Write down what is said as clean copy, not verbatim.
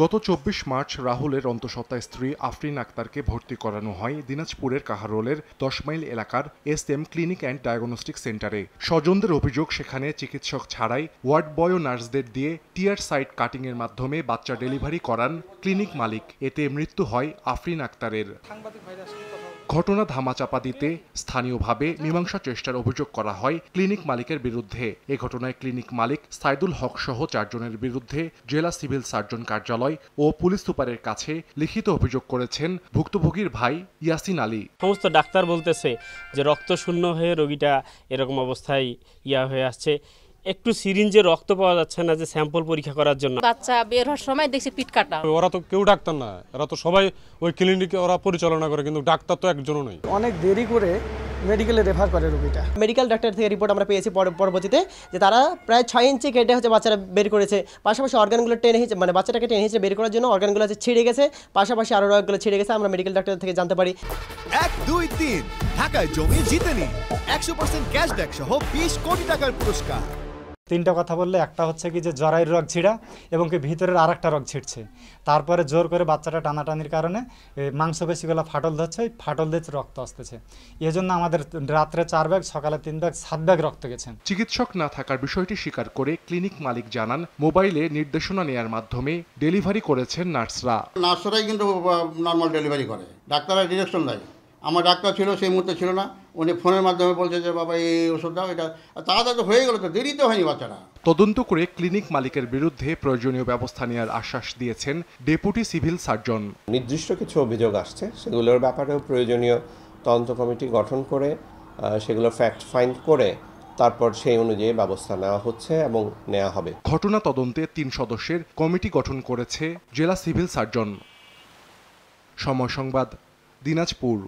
গত ২৪ মার্চ রাহুলের অন্তঃসত্ত্বা স্ত্রী আফরিন আক্তারকে ভর্তি করানো হয় দিনাজপুরের কাহারোলের ১০ মাইল এলাকার SM ক্লিনিক অ্যান্ড ডায়াগনস্টিক সেন্টারে। স্বজনদের অভিযোগ, সেখানে চিকিৎসক ছাড়াই ওয়ার্ড বয় ও নার্সদের দিয়ে টিয়ার সাইট কাটিংয়ের মাধ্যমে বাচ্চা ডেলিভারি করান ক্লিনিক মালিক। এতে মৃত্যু হয় আফরিন আক্তারের। ঘটনা ধামাচাপা দিতে স্থানীয়ভাবে মীমাংসা চেষ্টার অভিযোগ করা হয় ক্লিনিক মালিকের বিরুদ্ধে। এ ঘটনায় ক্লিনিক মালিক সাইদুল হক সহ ৪ জনের বিরুদ্ধে জেলা সিভিল সার্জন কার্যালয় ও পুলিশ সুপারের কাছে লিখিত অভিযোগ করেছেন ভুক্তভোগীর ভাই ইয়াসিন আলী। সমস্ত ডাক্তার বলতেছে যে রক্ত শূন্য হয়ে রোগীটা এরকম অবস্থায় হয়ে আসছে। একটু সিরিঞ্জে রক্ত পাওয়া যাচ্ছে না যে স্যাম্পল পরীক্ষা করার জন্য। বাচ্চা বের হওয়ার সময় দেখছি পিট কাটা। ওরা তো কেউ ডাক্তার না, এরা তো সবাই ওই ক্লিনিকে ওরা পরিচালনা করে, কিন্তু ডাক্তার তো একজনও নেই। অনেক দেরি করে মেডিকেলে রেফার করে রোগীটা। মেডিকেল ডাক্তার থেকে রিপোর্ট আমরা পেয়েছি পরবর্তীতে যে তারা প্রায় 6 ইঞ্চি কেটে বাচ্চারা বের করেছে। পাশাপাশি অর্গানগুলো টেনে হিঁচে বাচ্চাটাকে টেনে হিঁচে বের করার জন্য অর্গানগুলো ছিঁড়ে গেছে, পাশাপাশি আরও রগগুলো ছিঁড়ে গেছে। আমরা মেডিকেল ডাক্তার থেকে জানতে পারি। 1, 2, 3 ঢাকায় জমি জিতে নিন 100% ক্যাশব্যাক সহ 20 কোটি টাকার পুরস্কার। তিনটা কথা বললে একটা হচ্ছে কি যে জরায়ুর রগ ছিঁড়া এবং কি ভিতরের আরেকটা রগ ছিঁড়ছে। তারপরে জোর করে বাচ্চাটা টানাটানির কারণে মাংসপেশিগুলো ফাটল ধরছে, ফাটল দিয়ে রক্ত আসতেছে। এই জন্য আমাদের রাত্রে 4 ব্যাগ, সকালে 3 ব্যাগ, 7 ব্যাগ রক্ত গেছে। চিকিৎসক না থাকার বিষয়টি স্বীকার করে ক্লিনিক মালিক জানান, মোবাইলে নির্দেশনা নেয়ার মাধ্যমে ডেলিভারি করেছেন নার্সরা। নার্সরাই কিন্তু নর্মাল ডেলিভারি করে, ডাক্তাররা ডিরেকশন দেয়। আমার ডাক্তার ছিল, সেই মুহূর্তে ছিল না, উনি ফোনের মাধ্যমে বলছে যে বাবা এই ওষুধ দাও, এটা তাড়াতাড়ি তো হয়ে গেল, তো দেরিতে হয়নি বাচ্চারা। তদন্ত করে ক্লিনিক মালিকের বিরুদ্ধে প্রয়োজনীয় ব্যবস্থা নেওয়ার আশ্বাস দিয়েছেন ডেপুটি সিভিল সার্জন। নির্দিষ্ট কিছু অভিযোগ আসছে, সেগুলোর ব্যাপারেও প্রয়োজনীয় তদন্ত কমিটি গঠন করে সেগুলো ফ্যাক্ট ফাইন্ড করে তারপর সেই অনুযায়ী ব্যবস্থা নেওয়া হচ্ছে এবং নেওয়া হবে। ঘটনা তদন্তে 3 সদস্যের কমিটি গঠন করেছে জেলা সিভিল সার্জন। সময় সংবাদ, দিনাজপুর।